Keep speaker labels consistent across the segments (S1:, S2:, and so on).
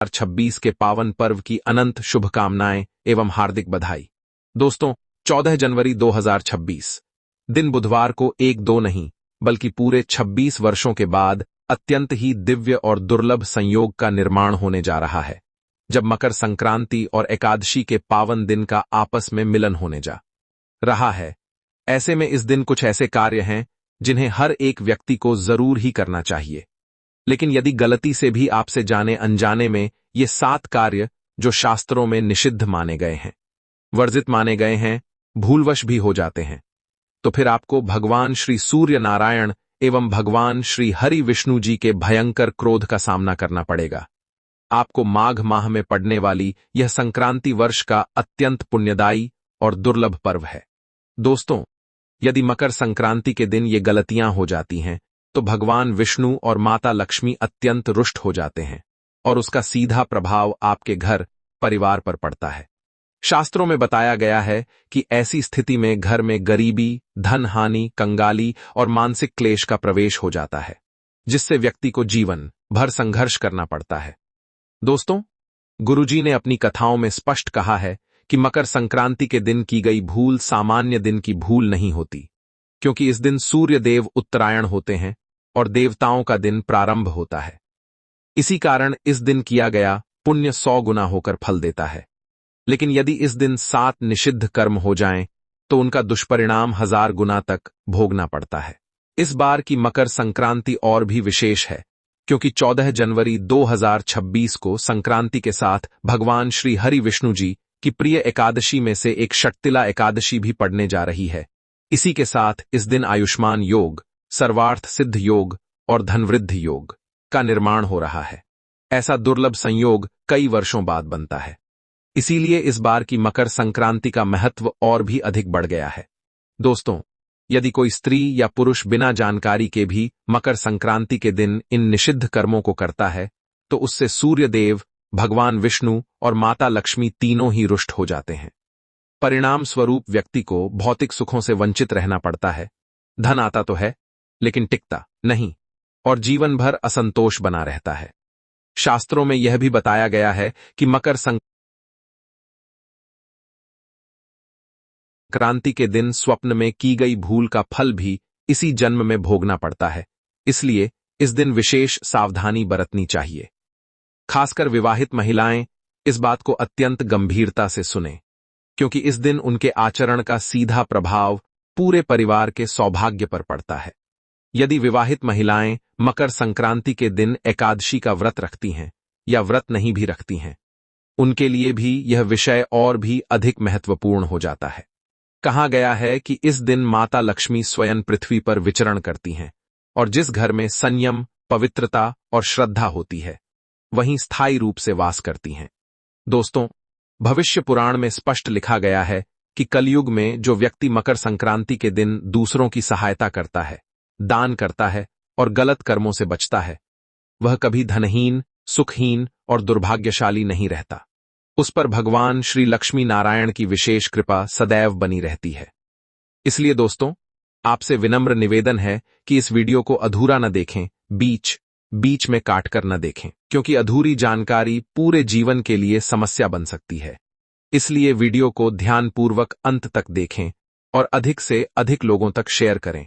S1: 2026 के पावन पर्व की अनंत शुभकामनाएं एवं हार्दिक बधाई। दोस्तों, 14 जनवरी 2026 दिन बुधवार को एक दो नहीं बल्कि पूरे 26 वर्षों के बाद अत्यंत ही दिव्य और दुर्लभ संयोग का निर्माण होने जा रहा है, जब मकर संक्रांति और एकादशी के पावन दिन का आपस में मिलन होने जा रहा है। ऐसे में इस दिन कुछ ऐसे कार्य हैं जिन्हें हर एक व्यक्ति को जरूर ही करना चाहिए, लेकिन यदि गलती से भी आपसे जाने अनजाने में ये 7 कार्य जो शास्त्रों में निषिद्ध माने गए हैं, वर्जित माने गए हैं, भूलवश भी हो जाते हैं, तो फिर आपको भगवान श्री सूर्य नारायण एवं भगवान श्री हरि विष्णु जी के भयंकर क्रोध का सामना करना पड़ेगा। आपको माघ माह में पड़ने वाली यह संक्रांति वर्ष का अत्यंत पुण्यदायी और दुर्लभ पर्व है। दोस्तों, यदि मकर संक्रांति के दिन ये गलतियां हो जाती हैं तो भगवान विष्णु और माता लक्ष्मी अत्यंत रुष्ट हो जाते हैं और उसका सीधा प्रभाव आपके घर परिवार पर पड़ता है। शास्त्रों में बताया गया है कि ऐसी स्थिति में घर में गरीबी, धन हानि, कंगाली और मानसिक क्लेश का प्रवेश हो जाता है, जिससे व्यक्ति को जीवन भर संघर्ष करना पड़ता है। दोस्तों, गुरुजी ने अपनी कथाओं में स्पष्ट कहा है कि मकर संक्रांति के दिन की गई भूल सामान्य दिन की भूल नहीं होती, क्योंकि इस दिन सूर्य देव उत्तरायण होते हैं और देवताओं का दिन प्रारंभ होता है। इसी कारण इस दिन किया गया पुण्य 100 गुना होकर फल देता है। लेकिन यदि इस दिन 7 निषिद्ध कर्म हो जाएं, तो उनका दुष्परिणाम 1000 गुना तक भोगना पड़ता है। इस बार की मकर संक्रांति और भी विशेष है, क्योंकि 14 जनवरी 2026 को संक्रांति के साथ भगवान श्री हरि विष्णु जी की प्रिय एकादशी में से एक षटतिला एकादशी भी पड़ने जा रही है। इसी के साथ इस दिन आयुष्मान योग, सर्वार्थ सिद्ध योग और धनवृद्धि योग का निर्माण हो रहा है। ऐसा दुर्लभ संयोग कई वर्षों बाद बनता है, इसीलिए इस बार की मकर संक्रांति का महत्व और भी अधिक बढ़ गया है। दोस्तों, यदि कोई स्त्री या पुरुष बिना जानकारी के भी मकर संक्रांति के दिन इन निषिद्ध कर्मों को करता है, तो उससे सूर्य देव, भगवान विष्णु और माता लक्ष्मी तीनों ही रुष्ट हो जाते हैं। परिणाम स्वरूप व्यक्ति को भौतिक सुखों से वंचित रहना पड़ता है। धन आता तो है, लेकिन टिकता नहीं और जीवन भर असंतोष बना रहता है। शास्त्रों में यह भी बताया गया है कि मकर संक्रांति के दिन स्वप्न में की गई भूल का फल भी इसी जन्म में भोगना पड़ता है। इसलिए इस दिन विशेष सावधानी बरतनी चाहिए। खासकर विवाहित महिलाएं इस बात को अत्यंत गंभीरता से सुनें, क्योंकि इस दिन उनके आचरण का सीधा प्रभाव पूरे परिवार के सौभाग्य पर पड़ता है। यदि विवाहित महिलाएं मकर संक्रांति के दिन एकादशी का व्रत रखती हैं या व्रत नहीं भी रखती हैं, उनके लिए भी यह विषय और भी अधिक महत्वपूर्ण हो जाता है। कहा गया है कि इस दिन माता लक्ष्मी स्वयं पृथ्वी पर विचरण करती हैं और जिस घर में संयम, पवित्रता और श्रद्धा होती है, वहीं स्थायी रूप से वास करती हैं। दोस्तों, भविष्य पुराण में स्पष्ट लिखा गया है कि कलयुग में जो व्यक्ति मकर संक्रांति के दिन दूसरों की सहायता करता है, दान करता है और गलत कर्मों से बचता है, वह कभी धनहीन, सुखहीन और दुर्भाग्यशाली नहीं रहता। उस पर भगवान श्री लक्ष्मी नारायण की विशेष कृपा सदैव बनी रहती है। इसलिए दोस्तों, आपसे विनम्र निवेदन है कि इस वीडियो को अधूरा न देखें, बीच में काटकर न देखें, क्योंकि अधूरी जानकारी पूरे जीवन के लिए समस्या बन सकती है। इसलिए वीडियो को ध्यानपूर्वक अंत तक देखें और अधिक से अधिक लोगों तक शेयर करें,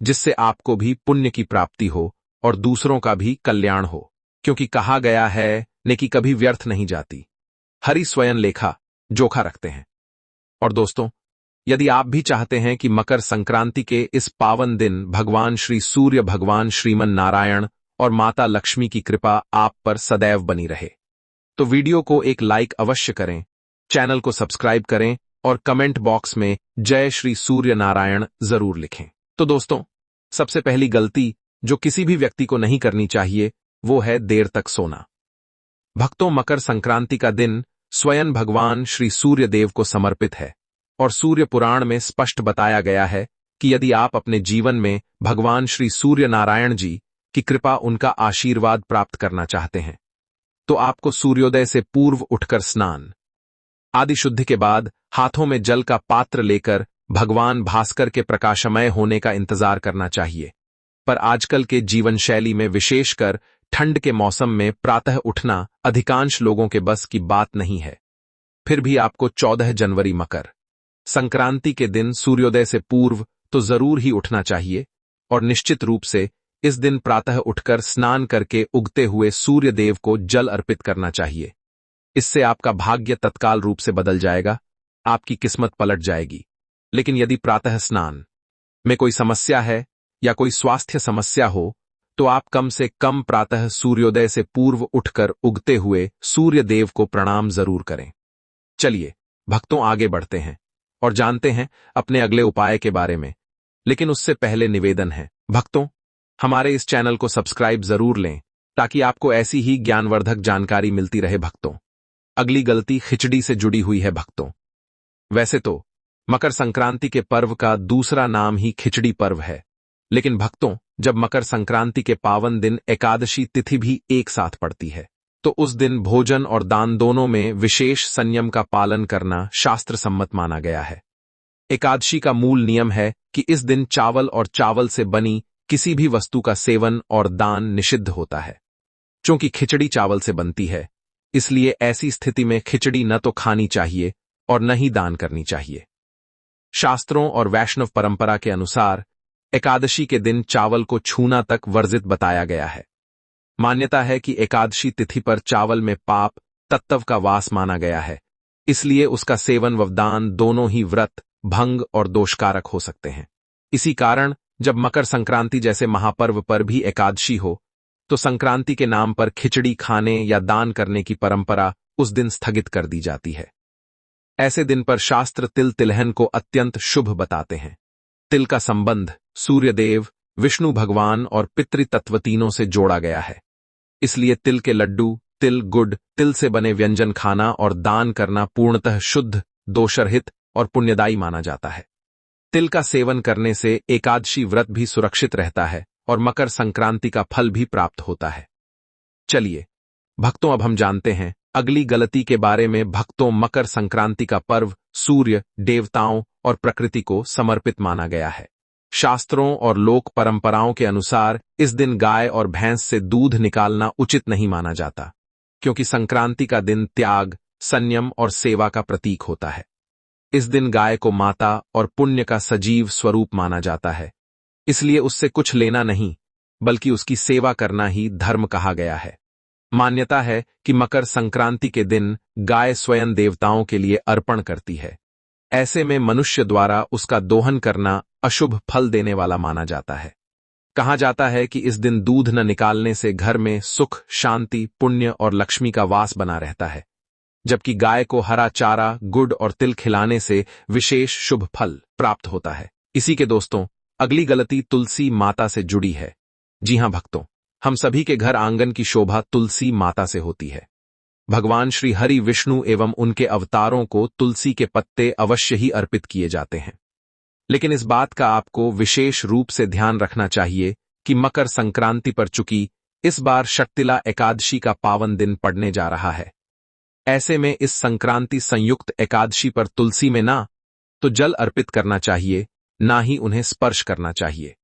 S1: जिससे आपको भी पुण्य की प्राप्ति हो और दूसरों का भी कल्याण हो, क्योंकि कहा गया है नेकी कभी व्यर्थ नहीं जाती, हरि स्वयं लेखा जोखा रखते हैं। और दोस्तों, यदि आप भी चाहते हैं कि मकर संक्रांति के इस पावन दिन भगवान श्री सूर्य, भगवान श्रीमन नारायण और माता लक्ष्मी की कृपा आप पर सदैव बनी रहे, तो वीडियो को एक लाइक अवश्य करें, चैनल को सब्सक्राइब करें और कमेंट बॉक्स में जय श्री सूर्य नारायण जरूर लिखें। तो दोस्तों, सबसे पहली गलती जो किसी भी व्यक्ति को नहीं करनी चाहिए, वो है देर तक सोना। भक्तों, मकर संक्रांति का दिन स्वयं भगवान श्री सूर्य देव को समर्पित है और सूर्य पुराण में स्पष्ट बताया गया है कि यदि आप अपने जीवन में भगवान श्री सूर्य नारायण जी की कृपा, उनका आशीर्वाद प्राप्त करना चाहते हैं, तो आपको सूर्योदय से पूर्व उठकर स्नान आदि शुद्धि के बाद हाथों में जल का पात्र लेकर भगवान भास्कर के प्रकाशमय होने का इंतजार करना चाहिए। पर आजकल के जीवन शैली में विशेषकर ठंड के मौसम में प्रातः उठना अधिकांश लोगों के बस की बात नहीं है। फिर भी आपको 14 जनवरी मकर संक्रांति के दिन सूर्योदय से पूर्व तो जरूर ही उठना चाहिए और निश्चित रूप से इस दिन प्रातः उठकर स्नान करके उगते हुए सूर्य देव को जल अर्पित करना चाहिए। इससे आपका भाग्य तत्काल रूप से बदल जाएगा, आपकी किस्मत पलट जाएगी। लेकिन यदि प्रातः स्नान में कोई समस्या है या कोई स्वास्थ्य समस्या हो तो आप कम से कम प्रातः सूर्योदय से पूर्व उठकर उगते हुए सूर्य देव को प्रणाम जरूर करें। चलिए भक्तों, आगे बढ़ते हैं और जानते हैं अपने अगले उपाय के बारे में। लेकिन उससे पहले निवेदन है, भक्तों, हमारे इस चैनल को सब्सक्राइब जरूर लें ताकि आपको ऐसी ही ज्ञानवर्धक जानकारी मिलती रहे। भक्तों, अगली गलती खिचड़ी से जुड़ी हुई है। भक्तों, वैसे तो मकर संक्रांति के पर्व का दूसरा नाम ही खिचड़ी पर्व है, लेकिन भक्तों, जब मकर संक्रांति के पावन दिन एकादशी तिथि भी एक साथ पड़ती है तो उस दिन भोजन और दान दोनों में विशेष संयम का पालन करना शास्त्र सम्मत माना गया है। एकादशी का मूल नियम है कि इस दिन चावल और चावल से बनी किसी भी वस्तु का सेवन और दान निषिद्ध होता है। चूंकि खिचड़ी चावल से बनती है, इसलिए ऐसी स्थिति में खिचड़ी न तो खानी चाहिए और न ही दान करनी चाहिए। शास्त्रों और वैष्णव परंपरा के अनुसार एकादशी के दिन चावल को छूना तक वर्जित बताया गया है। मान्यता है कि एकादशी तिथि पर चावल में पाप तत्व का वास माना गया है, इसलिए उसका सेवन व दान दोनों ही व्रत भंग और दोषकारक हो सकते हैं। इसी कारण जब मकर संक्रांति जैसे महापर्व पर भी एकादशी हो तो संक्रांति के नाम पर खिचड़ी खाने या दान करने की परंपरा उस दिन स्थगित कर दी जाती है। ऐसे दिन पर शास्त्र तिल तिलहन को अत्यंत शुभ बताते हैं। तिल का संबंध सूर्यदेव, विष्णु भगवान और पितृतत्व तीनों से जोड़ा गया है। इसलिए तिल के लड्डू, तिल गुड़, तिल से बने व्यंजन खाना और दान करना पूर्णतः शुद्ध, दोषरहित और पुण्यदायी माना जाता है। तिल का सेवन करने से एकादशी व्रत भी सुरक्षित रहता है और मकर संक्रांति का फल भी प्राप्त होता है। चलिए भक्तों, अब हम जानते हैं अगली गलती के बारे में। भक्तों, मकर संक्रांति का पर्व सूर्य, देवताओं और प्रकृति को समर्पित माना गया है। शास्त्रों और लोक परंपराओं के अनुसार इस दिन गाय और भैंस से दूध निकालना उचित नहीं माना जाता, क्योंकि संक्रांति का दिन त्याग, संयम और सेवा का प्रतीक होता है। इस दिन गाय को माता और पुण्य का सजीव स्वरूप माना जाता है, इसलिए उससे कुछ लेना नहीं बल्कि उसकी सेवा करना ही धर्म कहा गया है। मान्यता है कि मकर संक्रांति के दिन गाय स्वयं देवताओं के लिए अर्पण करती है। ऐसे में मनुष्य द्वारा उसका दोहन करना अशुभ फल देने वाला माना जाता है। कहा जाता है कि इस दिन दूध न निकालने से घर में सुख, शांति, पुण्य और लक्ष्मी का वास बना रहता है, जबकि गाय को हरा चारा, गुड़ और तिल खिलाने से विशेष शुभ फल प्राप्त होता है। इसी के दोस्तों, अगली गलती तुलसी माता से जुड़ी है। जी हां भक्तों, हम सभी के घर आंगन की शोभा तुलसी माता से होती है। भगवान श्री हरि, विष्णु एवं उनके अवतारों को तुलसी के पत्ते अवश्य ही अर्पित किए जाते हैं। लेकिन इस बात का आपको विशेष रूप से ध्यान रखना चाहिए कि मकर संक्रांति पर चूंकि इस बार शक्तिला एकादशी का पावन दिन पड़ने जा रहा है, ऐसे में इस संक्रांति संयुक्त एकादशी पर तुलसी में ना तो जल अर्पित करना चाहिए, ना ही उन्हें स्पर्श करना चाहिए,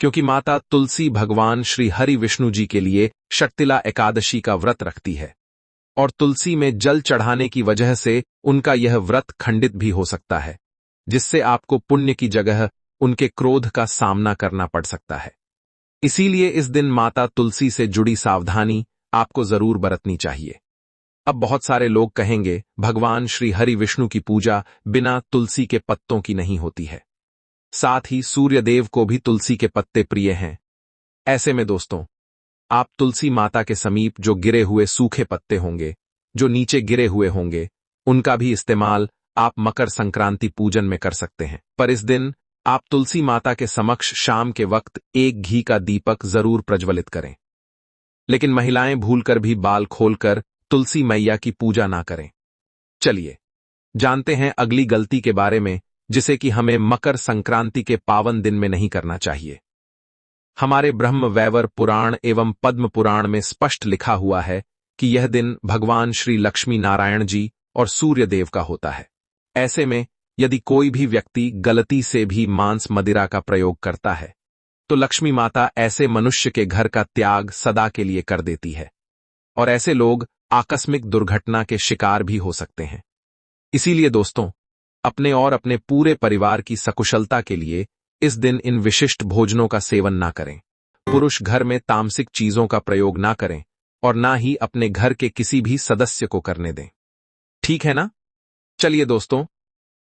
S1: क्योंकि माता तुलसी भगवान श्री हरि विष्णु जी के लिए शक्तिला एकादशी का व्रत रखती है और तुलसी में जल चढ़ाने की वजह से उनका यह व्रत खंडित भी हो सकता है, जिससे आपको पुण्य की जगह उनके क्रोध का सामना करना पड़ सकता है। इसीलिए इस दिन माता तुलसी से जुड़ी सावधानी आपको जरूर बरतनी चाहिए। अब बहुत सारे लोग कहेंगे, भगवान श्री हरि विष्णु की पूजा बिना तुलसी के पत्तों की नहीं होती है। साथ ही सूर्यदेव को भी तुलसी के पत्ते प्रिय हैं। ऐसे में दोस्तों, आप तुलसी माता के समीप जो गिरे हुए सूखे पत्ते होंगे, जो नीचे गिरे हुए होंगे, उनका भी इस्तेमाल आप मकर संक्रांति पूजन में कर सकते हैं। पर इस दिन आप तुलसी माता के समक्ष शाम के वक्त एक घी का दीपक जरूर प्रज्वलित करें। लेकिन महिलाएं भूलकर भी बाल खोलकर तुलसी मैया की पूजा ना करें। चलिए जानते हैं अगली गलती के बारे में, जिसे कि हमें मकर संक्रांति के पावन दिन में नहीं करना चाहिए। हमारे ब्रह्म वैवर पुराण एवं पद्म पुराण में स्पष्ट लिखा हुआ है कि यह दिन भगवान श्री लक्ष्मी नारायण जी और सूर्य देव का होता है। ऐसे में यदि कोई भी व्यक्ति गलती से भी मांस मदिरा का प्रयोग करता है तो लक्ष्मी माता ऐसे मनुष्य के घर का त्याग सदा के लिए कर देती है और ऐसे लोग आकस्मिक दुर्घटना के शिकार भी हो सकते हैं। इसीलिए दोस्तों, अपने और अपने पूरे परिवार की सकुशलता के लिए इस दिन इन विशिष्ट भोजनों का सेवन ना करें। पुरुष घर में तामसिक चीजों का प्रयोग ना करें और ना ही अपने घर के किसी भी सदस्य को करने दें। ठीक है ना? चलिए दोस्तों,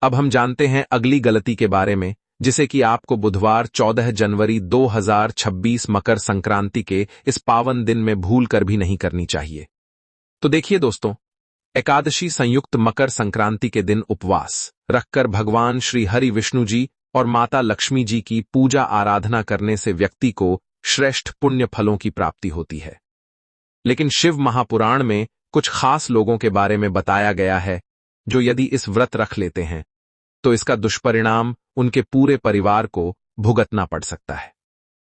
S1: अब हम जानते हैं अगली गलती के बारे में, जिसे कि आपको बुधवार 14 जनवरी 2026 मकर संक्रांति के इस पावन दिन में भूल कर भी नहीं करनी चाहिए। तो देखिए दोस्तों, एकादशी संयुक्त मकर संक्रांति के दिन उपवास रखकर भगवान श्री हरि विष्णु जी और माता लक्ष्मी जी की पूजा आराधना करने से व्यक्ति को श्रेष्ठ पुण्य फलों की प्राप्ति होती है। लेकिन शिव महापुराण में कुछ खास लोगों के बारे में बताया गया है, जो यदि इस व्रत रख लेते हैं तो इसका दुष्परिणाम उनके पूरे परिवार को भुगतना पड़ सकता है।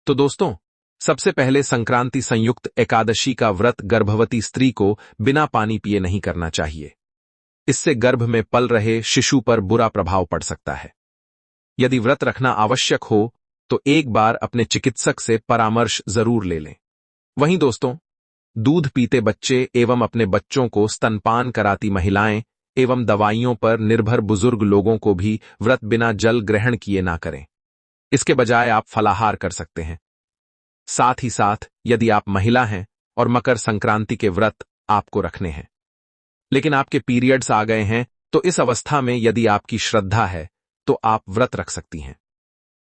S1: तो दोस्तों, सबसे पहले संक्रांति संयुक्त एकादशी का व्रत गर्भवती स्त्री को बिना पानी पिए नहीं करना चाहिए। इससे गर्भ में पल रहे शिशु पर बुरा प्रभाव पड़ सकता है। यदि व्रत रखना आवश्यक हो तो एक बार अपने चिकित्सक से परामर्श जरूर ले लें। वहीं दोस्तों, दूध पीते बच्चे एवं अपने बच्चों को स्तनपान कराती महिलाएं एवं दवाइयों पर निर्भर बुजुर्ग लोगों को भी व्रत बिना जल ग्रहण किए ना करें। इसके बजाय आप फलाहार कर सकते हैं। साथ ही साथ यदि आप महिला हैं और मकर संक्रांति के व्रत आपको रखने हैं, लेकिन आपके पीरियड्स आ गए हैं, तो इस अवस्था में यदि आपकी श्रद्धा है तो आप व्रत रख सकती हैं।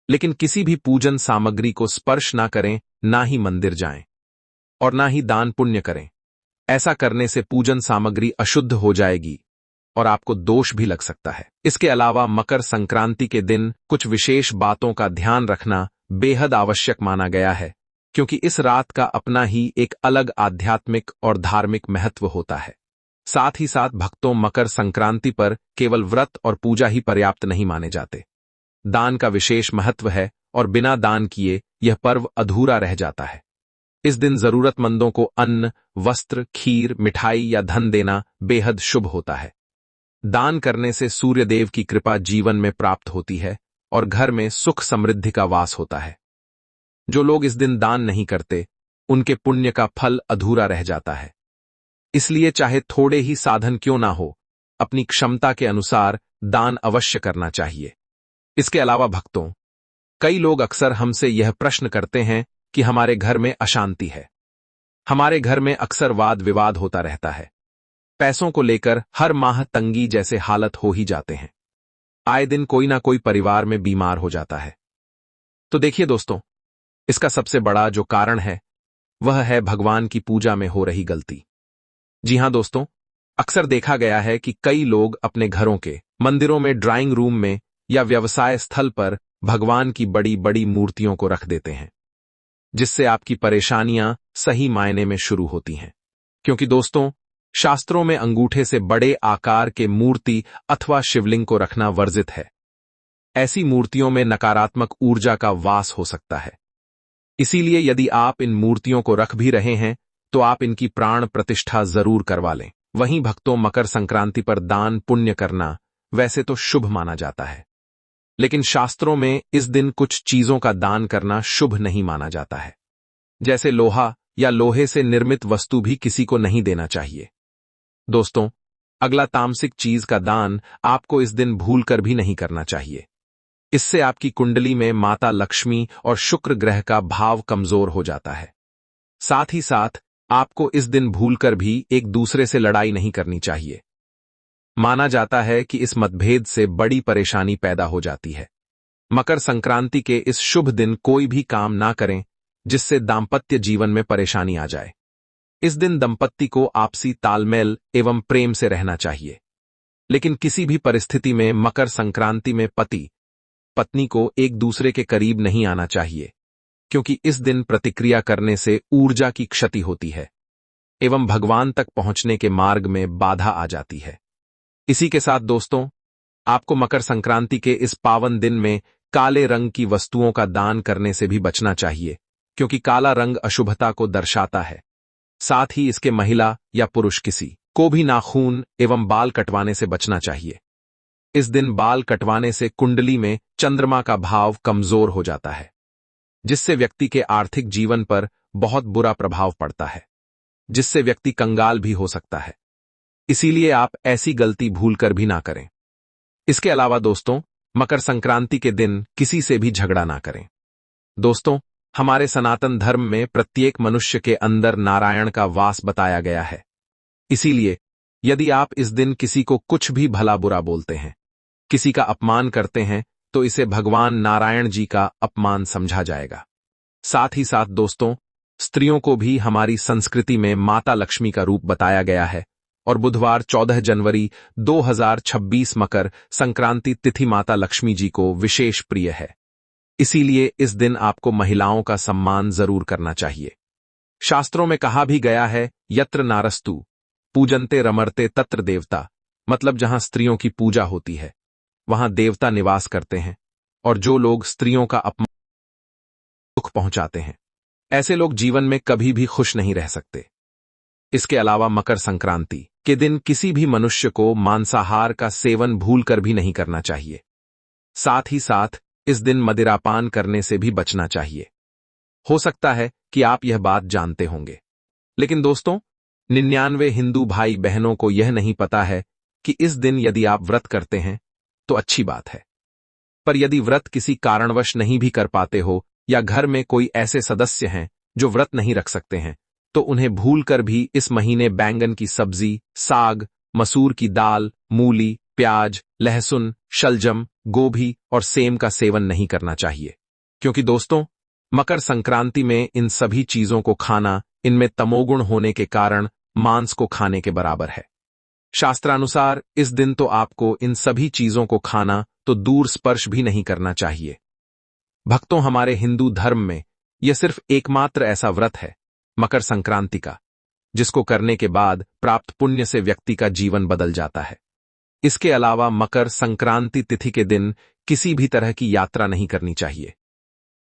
S1: लेकिन किसी भी पूजन सामग्री को स्पर्श ना करें, ना ही मंदिर जाएं और ना ही दान पुण्य करें। ऐसा करने से पूजन सामग्री अशुद्ध हो जाएगी और आपको दोष भी लग सकता है। इसके अलावा मकर संक्रांति के दिन कुछ विशेष बातों का ध्यान रखना बेहद आवश्यक माना गया है, क्योंकि इस रात का अपना ही एक अलग आध्यात्मिक और धार्मिक महत्व होता है। साथ ही साथ भक्तों, मकर संक्रांति पर केवल व्रत और पूजा ही पर्याप्त नहीं माने जाते। दान का विशेष महत्व है और बिना दान किए यह पर्व अधूरा रह जाता है। इस दिन जरूरतमंदों को अन्न, वस्त्र, खीर, मिठाई या धन देना बेहद शुभ होता है। दान करने से सूर्यदेव की कृपा जीवन में प्राप्त होती है और घर में सुख समृद्धि का वास होता है। जो लोग इस दिन दान नहीं करते, उनके पुण्य का फल अधूरा रह जाता है। इसलिए चाहे थोड़े ही साधन क्यों ना हो, अपनी क्षमता के अनुसार दान अवश्य करना चाहिए। इसके अलावा भक्तों, कई लोग अक्सर हमसे यह प्रश्न करते हैं कि हमारे घर में अशांति है। हमारे घर में अक्सर वाद विवाद होता रहता है। पैसों को लेकर हर माह तंगी जैसे हालत हो ही जाते हैं। आए दिन कोई ना कोई परिवार में बीमार हो जाता है। तो देखिए दोस्तों, इसका सबसे बड़ा जो कारण है वह है भगवान की पूजा में हो रही गलती। जी हां दोस्तों, अक्सर देखा गया है कि कई लोग अपने घरों के मंदिरों में, ड्राइंग रूम में या व्यवसाय स्थल पर भगवान की बड़ी बड़ी मूर्तियों को रख देते हैं, जिससे आपकी परेशानियां सही मायने में शुरू होती हैं। क्योंकि दोस्तों, शास्त्रों में अंगूठे से बड़े आकार के मूर्ति अथवा शिवलिंग को रखना वर्जित है। ऐसी मूर्तियों में नकारात्मक ऊर्जा का वास हो सकता है। इसीलिए यदि आप इन मूर्तियों को रख भी रहे हैं तो आप इनकी प्राण प्रतिष्ठा जरूर करवा लें। वहीं भक्तों, मकर संक्रांति पर दान पुण्य करना वैसे तो शुभ माना जाता है, लेकिन शास्त्रों में इस दिन कुछ चीजों का दान करना शुभ नहीं माना जाता है। जैसे लोहा या लोहे से निर्मित वस्तु भी किसी को नहीं देना चाहिए। दोस्तों, अगला तामसिक चीज का दान आपको इस दिन भूलकर भी नहीं करना चाहिए। इससे आपकी कुंडली में माता लक्ष्मी और शुक्र ग्रह का भाव कमजोर हो जाता है। साथ ही साथ आपको इस दिन भूलकर भी एक दूसरे से लड़ाई नहीं करनी चाहिए। माना जाता है कि इस मतभेद से बड़ी परेशानी पैदा हो जाती है। मकर संक्रांति के इस शुभ दिन कोई भी काम ना करें जिससे दाम्पत्य जीवन में परेशानी आ जाए। इस दिन दंपत्ति को आपसी तालमेल एवं प्रेम से रहना चाहिए। लेकिन किसी भी परिस्थिति में मकर संक्रांति में पति पत्नी को एक दूसरे के करीब नहीं आना चाहिए, क्योंकि इस दिन प्रतिक्रिया करने से ऊर्जा की क्षति होती है एवं भगवान तक पहुंचने के मार्ग में बाधा आ जाती है। इसी के साथ दोस्तों, आपको मकर संक्रांति के इस पावन दिन में काले रंग की वस्तुओं का दान करने से भी बचना चाहिए, क्योंकि काला रंग अशुभता को दर्शाता है। साथ ही इसके महिला या पुरुष किसी को भी नाखून एवं बाल कटवाने से बचना चाहिए। इस दिन बाल कटवाने से कुंडली में चंद्रमा का भाव कमजोर हो जाता है। जिससे व्यक्ति के आर्थिक जीवन पर बहुत बुरा प्रभाव पड़ता है, जिससे व्यक्ति कंगाल भी हो सकता है। इसीलिए आप ऐसी गलती भूलकर भी ना करें। इसके अलावा दोस्तों, मकर संक्रांति के दिन किसी से भी झगड़ा ना करें। दोस्तों, हमारे सनातन धर्म में प्रत्येक मनुष्य के अंदर नारायण का वास बताया गया है। इसीलिए यदि आप इस दिन किसी को कुछ भी भला बुरा बोलते हैं, किसी का अपमान करते हैं, तो इसे भगवान नारायण जी का अपमान समझा जाएगा। साथ ही साथ दोस्तों, स्त्रियों को भी हमारी संस्कृति में माता लक्ष्मी का रूप बताया गया है और बुधवार 14 जनवरी 2026 मकर संक्रांति तिथि माता लक्ष्मी जी को विशेष प्रिय है। इसीलिए इस दिन आपको महिलाओं का सम्मान जरूर करना चाहिए। शास्त्रों में कहा भी गया है, यत्र नारस्तु पूजन्ते रमरते तत्र देवता, मतलब जहां स्त्रियों की पूजा होती है वहां देवता निवास करते हैं, और जो लोग स्त्रियों का अपमान दुख पहुंचाते हैं, ऐसे लोग जीवन में कभी भी खुश नहीं रह सकते। इसके अलावा मकर संक्रांति के दिन किसी भी मनुष्य को मांसाहार का सेवन भूलकर भी नहीं करना चाहिए। साथ ही साथ इस दिन मदिरापान करने से भी बचना चाहिए। हो सकता है कि आप यह बात जानते होंगे, लेकिन दोस्तों 99 हिंदू भाई बहनों को यह नहीं पता है कि इस दिन यदि आप व्रत करते हैं तो अच्छी बात है, पर यदि व्रत किसी कारणवश नहीं भी कर पाते हो या घर में कोई ऐसे सदस्य हैं जो व्रत नहीं रख सकते हैं, तो उन्हें भूलकर भी इस महीने बैंगन की सब्जी, साग, मसूर की दाल, मूली, प्याज, लहसुन, शलजम, गोभी और सेम का सेवन नहीं करना चाहिए, क्योंकि दोस्तों मकर संक्रांति में इन सभी चीजों को खाना इनमें तमोगुण होने के कारण मांस को खाने के बराबर है। शास्त्रानुसार इस दिन तो आपको इन सभी चीजों को खाना तो दूर स्पर्श भी नहीं करना चाहिए। भक्तों, हमारे हिंदू धर्म में यह सिर्फ एकमात्र ऐसा व्रत है मकर संक्रांति का, जिसको करने के बाद प्राप्त पुण्य से व्यक्ति का जीवन बदल जाता है। इसके अलावा मकर संक्रांति तिथि के दिन किसी भी तरह की यात्रा नहीं करनी चाहिए।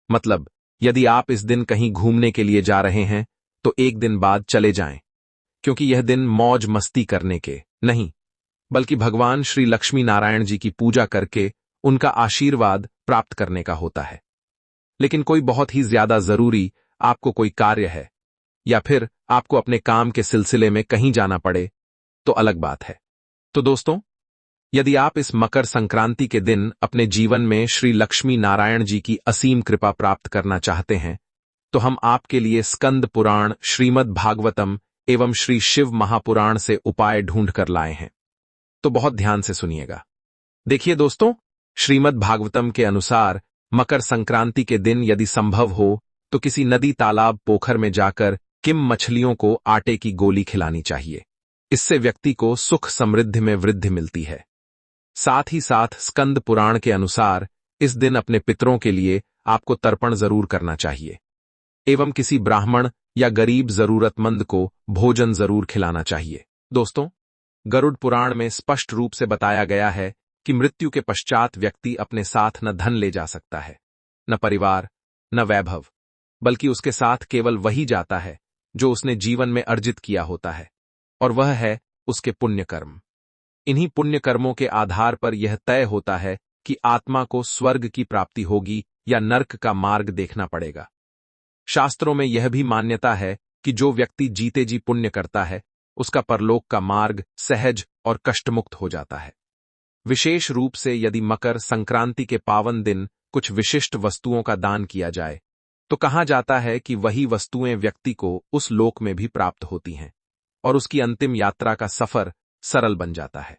S1: मतलब यदि आप इस दिन कहीं घूमने के लिए जा रहे हैं तो एक दिन बाद चले जाएं, क्योंकि यह दिन मौज मस्ती करने के नहीं, बल्कि भगवान श्री लक्ष्मी नारायण जी की पूजा करके उनका आशीर्वाद प्राप्त करने का होता है। लेकिन कोई बहुत ही ज्यादा जरूरी आपको कोई कार्य है या फिर आपको अपने काम के सिलसिले में कहीं जाना पड़े तो अलग बात है। तो दोस्तों, यदि आप इस मकर संक्रांति के दिन अपने जीवन में श्री लक्ष्मी नारायण जी की असीम कृपा प्राप्त करना चाहते हैं, तो हम आपके लिए स्कंद पुराण, श्रीमद् भागवतम एवं श्री शिव महापुराण से उपाय ढूंढ कर लाए हैं। तो बहुत ध्यान से सुनिएगा। देखिए दोस्तों, श्रीमद् भागवतम के अनुसार मकर संक्रांति के दिन यदि संभव हो तो किसी नदी, तालाब, पोखर में जाकर किम मछलियों को आटे की गोली खिलानी चाहिए। इससे व्यक्ति को सुख समृद्धि में वृद्धि मिलती है। साथ ही साथ स्कंद पुराण के अनुसार इस दिन अपने पितरों के लिए आपको तर्पण जरूर करना चाहिए एवं किसी ब्राह्मण या गरीब जरूरतमंद को भोजन जरूर खिलाना चाहिए। दोस्तों, गरुड़ पुराण में स्पष्ट रूप से बताया गया है कि मृत्यु के पश्चात व्यक्ति अपने साथ न धन ले जा सकता है, न परिवार, न वैभव, बल्कि उसके साथ केवल वही जाता है जो उसने जीवन में अर्जित किया होता है, और वह है उसके पुण्य कर्म। इन्हीं पुण्य कर्मों के आधार पर यह तय होता है कि आत्मा को स्वर्ग की प्राप्ति होगी या नर्क का मार्ग देखना पड़ेगा। शास्त्रों में यह भी मान्यता है कि जो व्यक्ति जीते जी पुण्य करता है उसका परलोक का मार्ग सहज और कष्टमुक्त हो जाता है। विशेष रूप से यदि मकर संक्रांति के पावन दिन कुछ विशिष्ट वस्तुओं का दान किया जाए तो कहा जाता है कि वही वस्तुएं व्यक्ति को उस लोक में भी प्राप्त होती हैं और उसकी अंतिम यात्रा का सफर सरल बन जाता है।